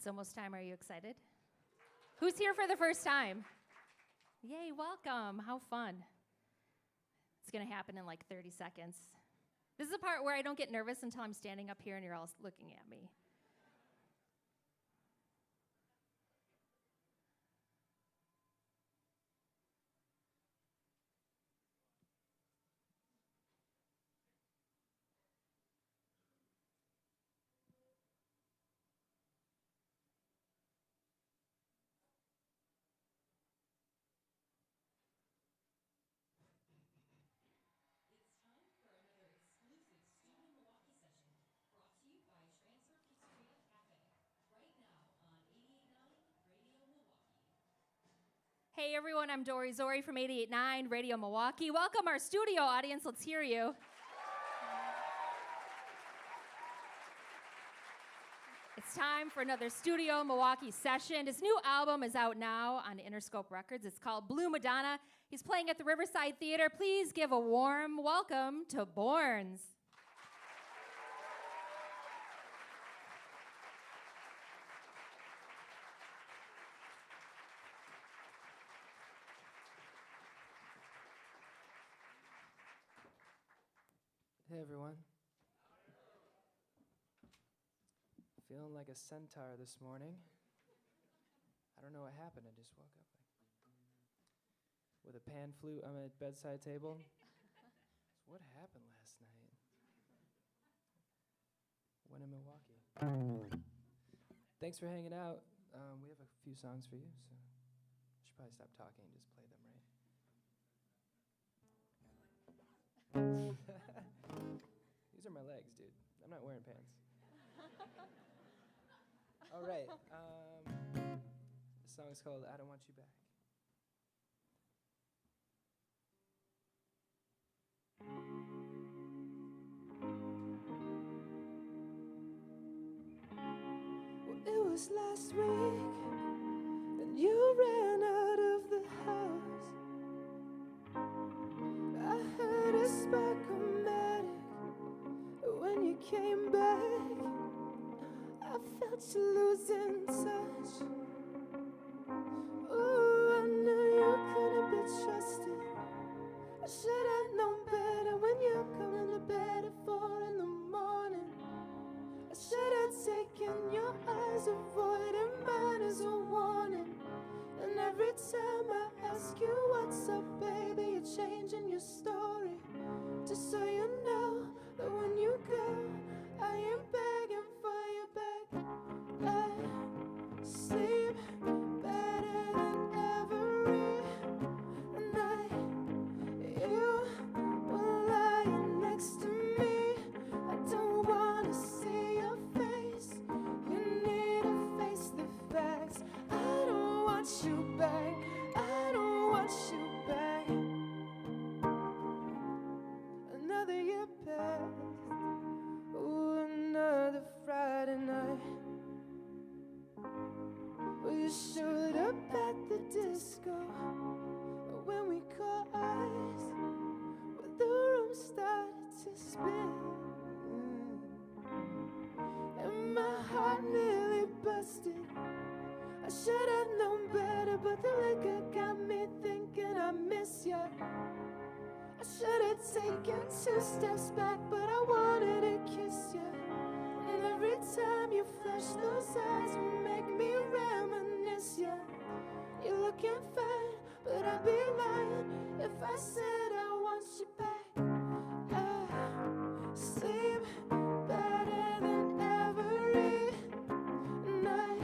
It's almost time. Are you excited? Who's here for the first time? Yay, welcome. How fun. It's going to happen in like 30 seconds. This is the part where I don't get nervous until I'm standing up here and you're all looking at me. Hey everyone, I'm Dory Zori from 88.9 Radio Milwaukee. Welcome our studio audience. Let's hear you. It's time for another Studio Milwaukee session. His new album is out now on Interscope Records. It's called Blue Madonna. He's playing at the Riverside Theater. Please give a warm welcome to BØRNS. Hey everyone. Feeling like a centaur this morning. I don't know what happened. I just woke up with a pan flute on my bedside table. What happened last night? When in Milwaukee. Thanks for hanging out. We have a few songs for you, so I should probably stop talking and just play them, right? These are my legs, dude. I'm not wearing pants. All right. The song is called I Don't Want You Back. Well, it was last week that you ran out of the house. I heard a spark-o-matic when you came back. I felt you losing touch. Ooh, I knew you couldn't be trusted. I should have known better when you come into bed at 4 in the morning. I should have taken your eyes, avoiding mine as a warning. And every time I ask you what's up, baby, you're changing your story. Just so you know that when you go, I ain't begging for you back. I sleep better than every night. You were lying next to me. I don't wanna see your face. You need to face the facts. I don't want you back. I don't want you back. Another year passed. Ooh, another Friday night. Well, you showed up at the disco. When we caught eyes, well, the room started to spin. And my heart nearly busted. I should have known better, but the liquor got me thinking I miss you. I should have taken 2 steps back, but I wanted to kiss you. And every time you flash those eyes, you make me reminisce you. You're looking fine, but I'd be lying if I said I want you back. I sleep better than every night.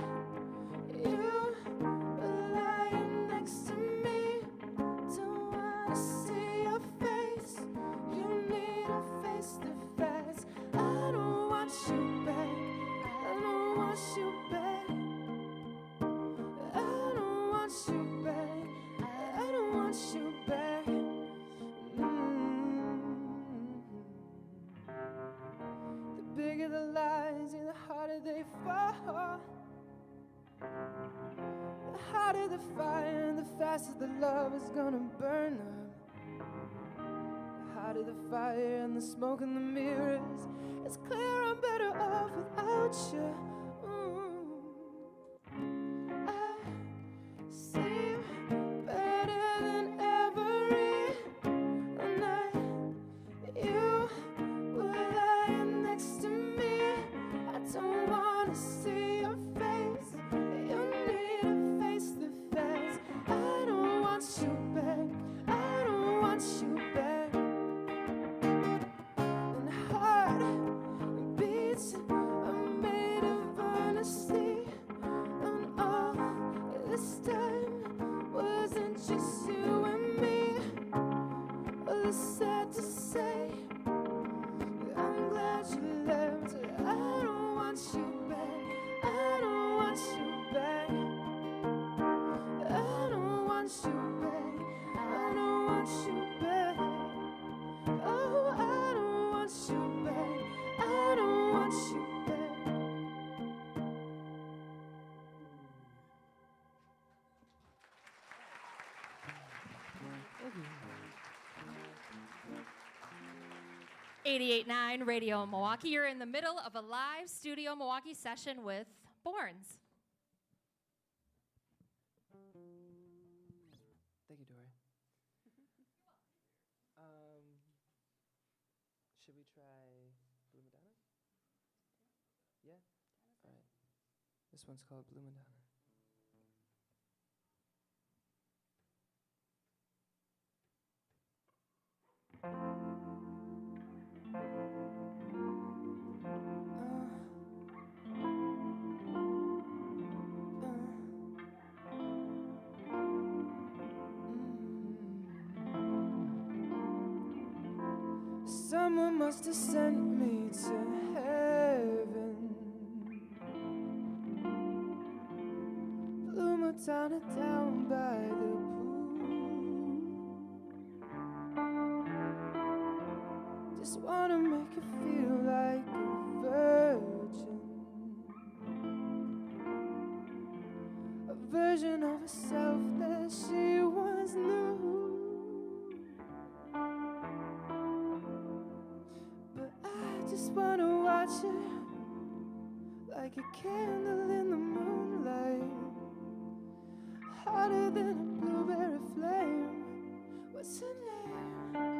You were lying next to me. Don't wanna see your face. You need to face the facts. I don't want you back. I don't want you back. I don't want you back. I don't want you back. The bigger the lies and the harder they fall. The harder the fire and the faster the love is gonna burn up. The harder the fire and the smoke and the mirrors. It's clear I'm better off without you. 88.9 Radio Milwaukee. You're in the middle of a live Studio Milwaukee session with BØRNS. Thank you, Dory. Should we try Blue Madonna? Yeah? All right. This one's called Blue Madonna. Someone must have sent me to heaven. Blue Madonna down by the pool. Just wanna make her feel like a virgin, a version of herself that she once knew. Just wanna watch her like a candle in the moonlight, hotter than a blueberry flame. What's her name?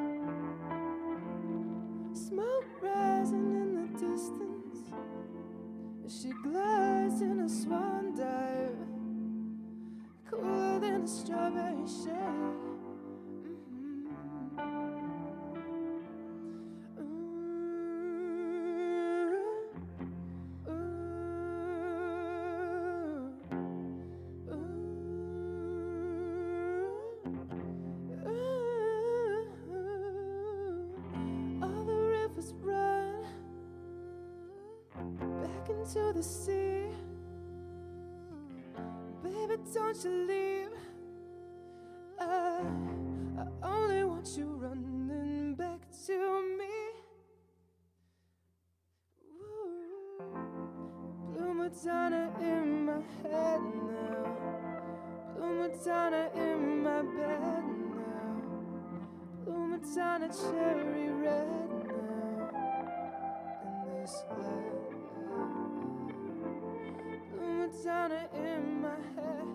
Smoke rising in the distance as she glides in a swan dive, cooler than a strawberry shake. To the sea, baby, don't you leave. I only want you running back to me. Ooh. Blue Madonna in my head now, Blue Madonna in my bed now, Blue Madonna cherry red now, in this light. Madonna in my head,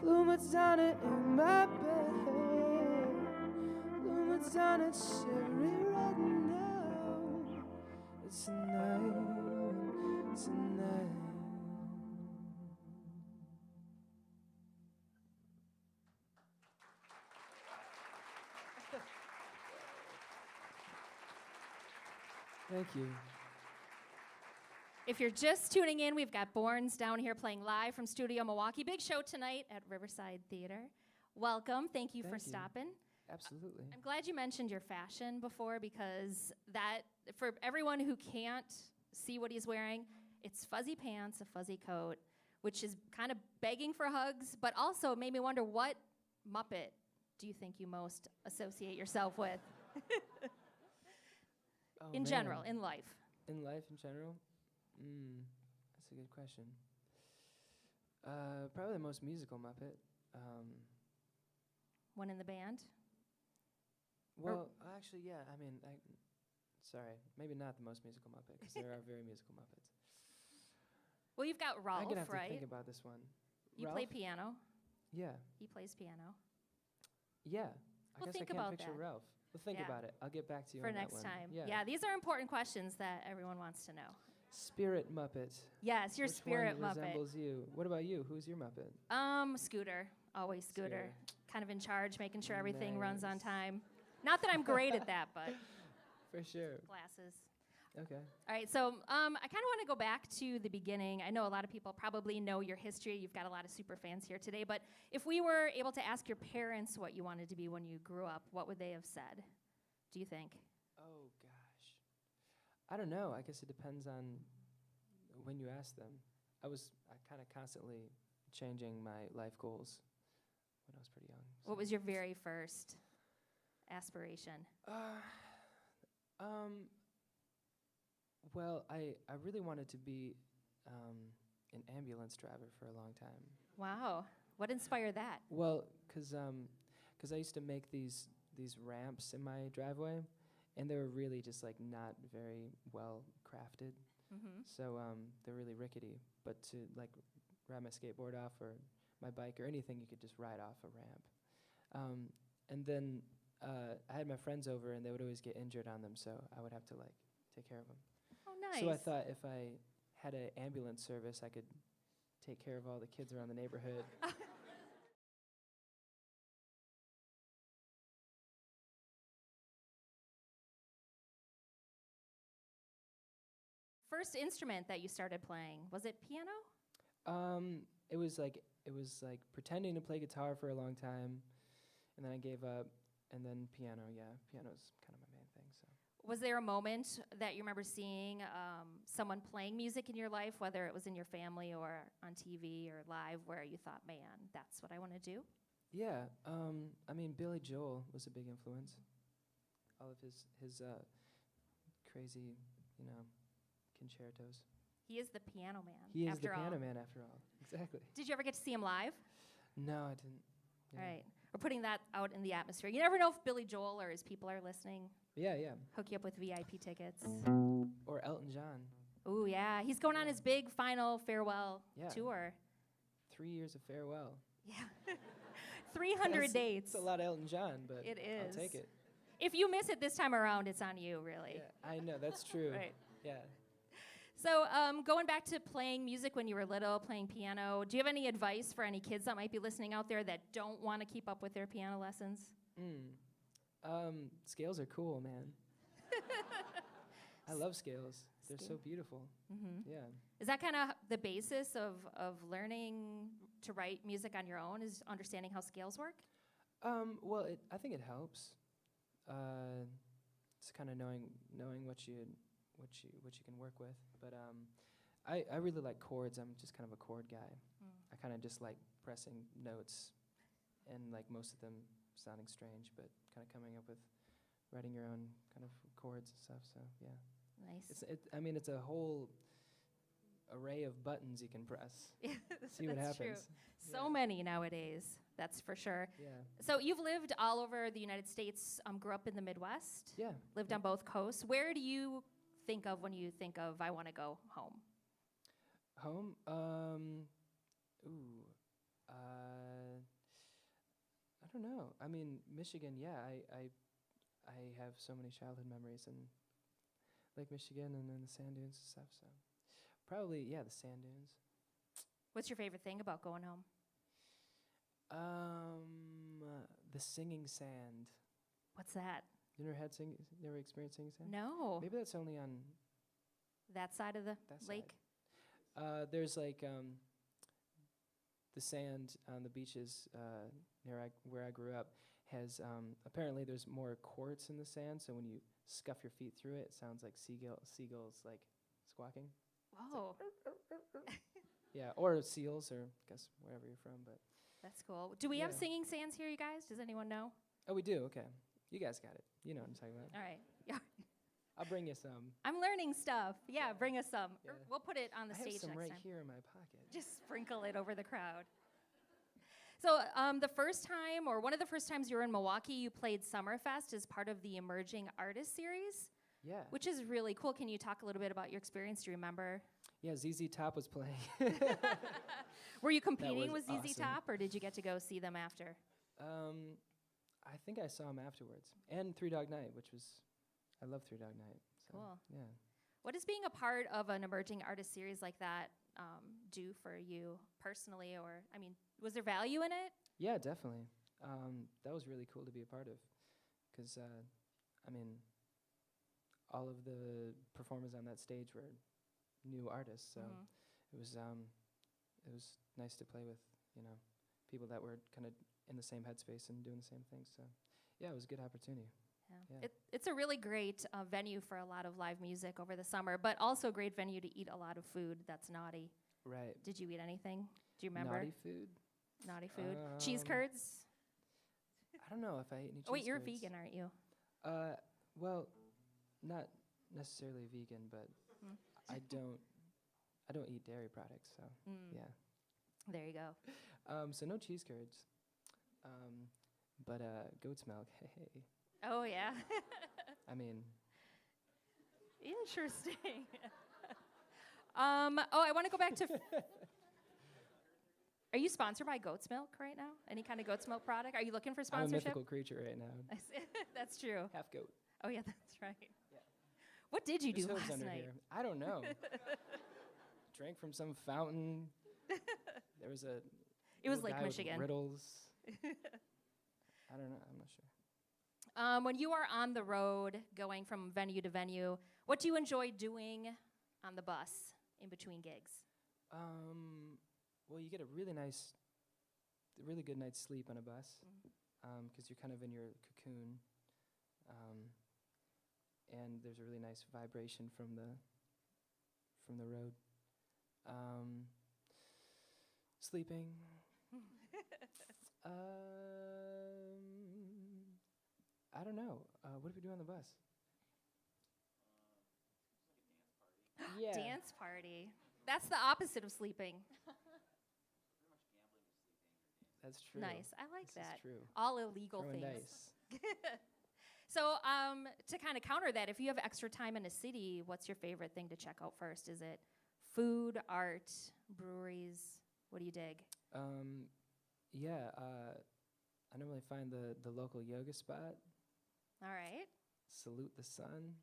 Blue Madonna in my bed, Blue Madonna cherry red now. It's a night, it's a night. Thank you. If you're just tuning in, we've got BØRNS down here playing live from Studio Milwaukee. Big show tonight at Riverside Theater. Welcome. Thank you for stopping. Absolutely. I'm glad you mentioned your fashion before, because that, for everyone who can't see what he's wearing, it's fuzzy pants, a fuzzy coat, which is kind of begging for hugs, but also made me wonder, what Muppet do you think you most associate yourself with? In general, in life. In life, in general? That's a good question. Probably the most musical Muppet. One in the band? Well, actually, yeah. I mean, sorry, maybe not the most musical Muppet, because there are very musical Muppets. Well, you've got Ralph, I'm gonna have right? to think about this one. You Ralph? play piano. Yeah. He plays piano. Yeah. I We'll guess think I can't about picture that. Ralph. We'll think about it. I'll get back to you for on that next one. time. Yeah. These are important questions that everyone wants to know. Spirit Muppet. Yes, your Which spirit one Muppet. resembles you? What about you? Who's your Muppet? Scooter. Always Scooter. Kind of in charge, making sure everything runs on Nice. time. Not that I'm great at that, but For sure. glasses. Okay. All right, so I kind of want to go back to the beginning. I know a lot of people probably know your history. You've got a lot of super fans here today. But if we were able to ask your parents what you wanted to be when you grew up, what would they have said, do you think? Oh, gosh. I don't know. I guess it depends on when you ask them. I kind of constantly changing my life goals when I was pretty young. So. What was your very first aspiration? Well, I really wanted to be an ambulance driver for a long time. Wow. What inspired that? Well, 'cause I used to make these ramps in my driveway, and they were really just like not very well crafted. Mm-hmm. So they're really rickety. But to like ride my skateboard off or my bike or anything, you could just ride off a ramp. And then I had my friends over, and they would always get injured on them, so I would have to like take care of them. Oh, nice. So I thought if I had an ambulance service, I could take care of all the kids around the neighborhood. First instrument that you started playing, was it piano? It was like pretending to play guitar for a long time, and then I gave up, and then piano. Yeah, piano's kind of my main thing. So. Was there a moment that you remember seeing someone playing music in your life, whether it was in your family or on TV or live, where you thought, man, that's what I want to do? Yeah, I mean, Billy Joel was a big influence. All of his crazy, concertos. He is the piano man. He is after the all. piano man, after all. Exactly. Did you ever get to see him live? No, I didn't. Yeah. All right. We're putting that out in the atmosphere. You never know if Billy Joel or his people are listening. Yeah. Hook you up with VIP tickets. Or Elton John. Ooh, yeah. He's going on his big final farewell Yeah. tour. 3 years of farewell. Yeah. 300 dates. It's a lot of Elton John, but It I'll is. take it. If you miss it this time around, it's on you, really. Yeah, I know, that's true. Right. Yeah. So going back to playing music when you were little, playing piano, do you have any advice for any kids that might be listening out there that don't want to keep up with their piano lessons? Scales are cool, man. I love scales. They're so beautiful. Mm-hmm. Yeah. Is that kind of the basis of learning to write music on your own, is understanding how scales work? Well, I think it helps. It's kind of knowing what you can work with. But I really like chords. I'm just kind of a chord guy. I kind of just like pressing notes, and like most of them sounding strange, but kind of coming up with writing your own kind of chords and stuff. So yeah. Nice. It's a whole array of buttons you can press. See what That's happens. True. So many nowadays, that's for sure. Yeah. So you've lived all over the United States, grew up in the Midwest, Yeah. lived on both coasts. Where do you think of when you think of, I want to go home? Home? I don't know. I mean, Michigan, yeah, I have so many childhood memories in Lake Michigan and then the sand dunes and stuff, so probably, yeah, the sand dunes. What's your favorite thing about going home? The singing sand. What's that? You never experienced singing sand? No. Maybe that's only on That side of the that lake? side. There's like the sand on the beaches near where I grew up has apparently there's more quartz in the sand, so when you scuff your feet through it, it sounds like seagulls like squawking. Whoa. Yeah, or seals, or I guess wherever you're from. But That's cool. Do we have Yeah. singing sands here, you guys? Does anyone know? oh, we do. Okay, you guys got it. You know what I'm talking about. All right. Yeah. I'll bring you some. I'm learning stuff. Yeah, bring us some. Yeah. We'll put it on the I stage have some next right time. here in my pocket. Just sprinkle it over the crowd. So the first time, or one of the first times you were in Milwaukee, you played Summerfest as part of the Emerging Artist Series, Yeah. which is really cool. Can you talk a little bit about your experience? Do you remember? Yeah, ZZ Top was playing. Were you competing was with ZZ awesome. Top, or did you get to go see them after? I think I saw him afterwards, and Three Dog Night, I love Three Dog Night. So, Cool. Yeah. What does being a part of an Emerging Artist Series like that do for you personally? Or, I mean, was there value in it? Yeah, definitely. That was really cool to be a part of, because I mean, all of the performers on that stage were new artists, so Mhm. it was nice to play with people that were kind of in the same headspace and doing the same thing. So yeah, it was a good opportunity. Yeah. It's a really great venue for a lot of live music over the summer, but also a great venue to eat a lot of food that's naughty. Right. Did you eat anything? Do you remember? Naughty food? Naughty food? Cheese curds? I don't know if I ate any cheese Oh, wait, you're curds. vegan, aren't you? Well, not necessarily vegan, but Mm. I don't eat dairy products, so yeah. There you go. So no cheese curds. But goat's milk, hey. Oh, yeah. I mean, Interesting. I want to go back to. Are you sponsored by Goat's Milk right now? Any kind of Goat's Milk product? Are you looking for I'm a sponsorship? mythical creature right now. That's true. Half goat. Oh, yeah, that's right. Yeah. What did you There's do hooves last under night? here. I don't know. Drank from some fountain. There was a. It was little Lake guy with Michigan. Riddles. I don't know. I'm not sure. When you are on the road going from venue to venue, what do you enjoy doing on the bus in between gigs? Well, you get a really good night's sleep on a bus, because you're kind of in your cocoon, and there's a really nice vibration from the road. Sleeping. I don't know. What do we do on the bus? Yeah. Dance party. That's the opposite of sleeping. That's true. Nice. I like This that. is true. All illegal Throwing things. dice. So, to kind of counter that, if you have extra time in a city, what's your favorite thing to check out first? Is it food, art, breweries? What do you dig? Yeah. I normally find the local yoga spot. All right. Salute the sun.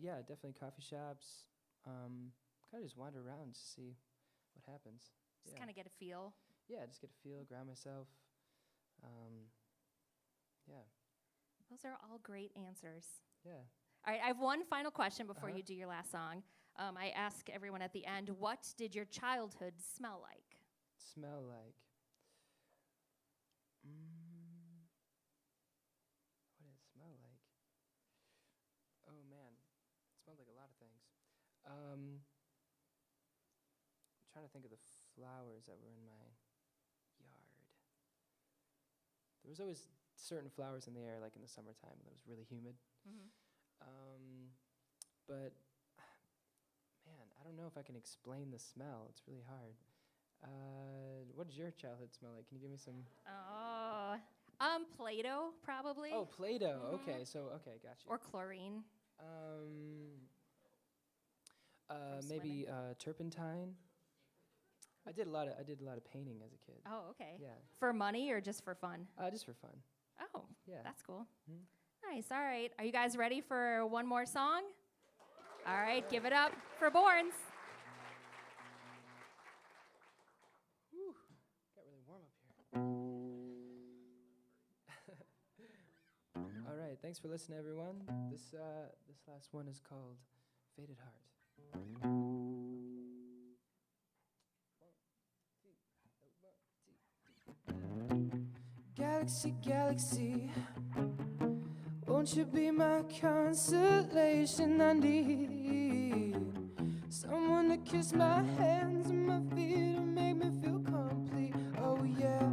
Yeah, definitely coffee shops. Kind of just wander around to see what happens. Just kind of get a feel. Yeah, just get a feel, ground myself. Yeah. Those are all great answers. Yeah. All right, I have one final question before Uh-huh. you do your last song. I ask everyone at the end, what did your childhood smell like? Smell like. What did it smell like? Oh man, it smelled like a lot of things. I'm trying to think of the flowers that were in my yard. There was always certain flowers in the air, like in the summertime when it was really humid. But man, I don't know if I can explain the smell. It's really hard. What did your childhood smell like? Can you give me some? Oh, Play-Doh, probably. Oh, Play-Doh. Okay, okay, gotcha. Or chlorine. Maybe turpentine. I did a lot of painting as a kid. Oh, okay. Yeah. For money or just for fun? Just for fun. Oh, Yeah. that's cool. Mhm. Nice. All right. Are you guys ready for one more song? All right. Give it up for BØRNS. Whew. Got really warm up here. All right. Thanks for listening, everyone. This last one is called "Faded Heart." Galaxy, galaxy, won't you be my consolation? I need someone to kiss my hands and my feet and make me feel complete. Oh yeah,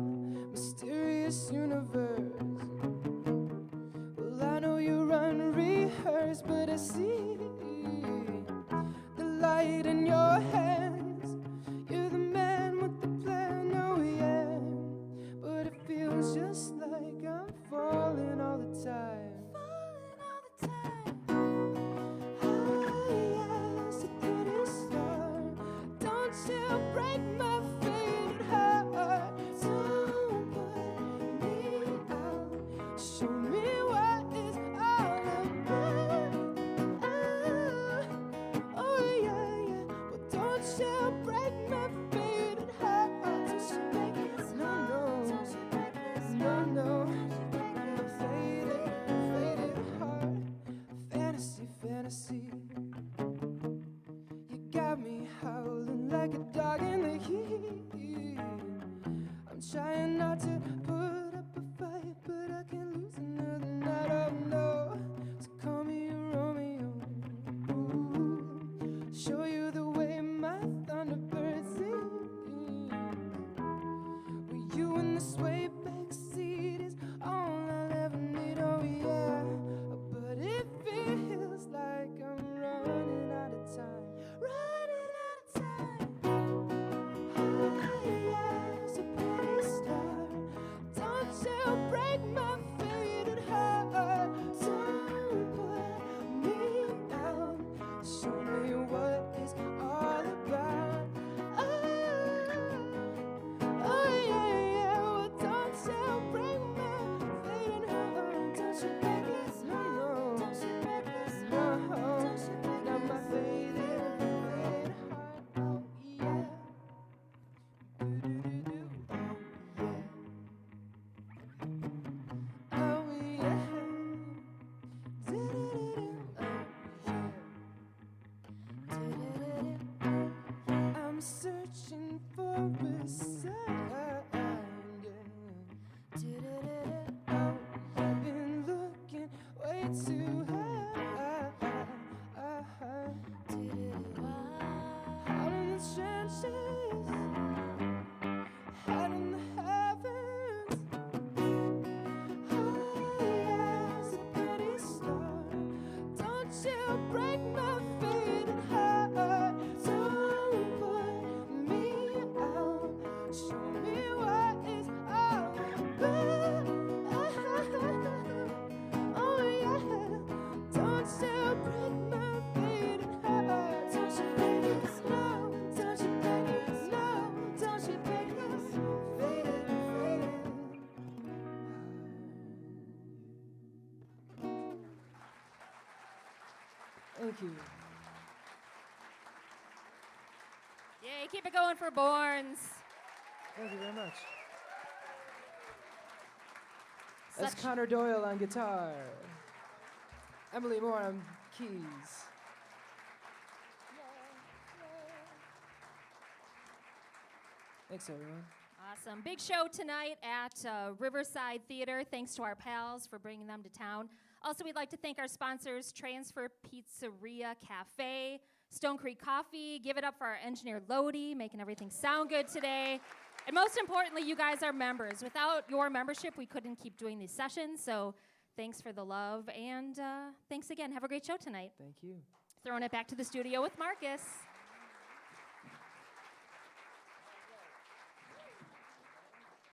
mysterious universe. Well, I know you run rehearse, but I see the light in your hands. You're the man with the plan, oh yeah. But it feels just like I'm falling all the time. High as a pretty star. Don't you break my faded heart. Don't put me out. Show me what it's all about. Oh yeah, yeah. Well, don't you break my faded heart. No, faded heart. Fantasy, fantasy. You got me howling like a dog in the heat. I'm trying not to put up a fight, but I can't lose another night. Oh no, so call me a Romeo. Ooh, show you the way my thunderbird sings. With you in the sway back seat is all I'll ever need. Oh yeah, but it feels like I'm running out of time. Running out of time. High as a pretty star. Thank you. Yay, keep it going for BØRNS. Thank you very much. Such That's Connor Doyle on guitar. Emily Moore on keys. Thanks, everyone. awesome. Big show tonight at Riverside Theater. Thanks to our pals for bringing them to town. Also, we'd like to thank our sponsors, Transfer Pizzeria Cafe, Stone Creek Coffee. Give it up for our engineer, Lodi, making everything sound good today. And most importantly, you guys are members. Without your membership, we couldn't keep doing these sessions. So thanks for the love. And thanks again. Have a great show tonight. Thank you. Throwing it back to the studio with Marcus.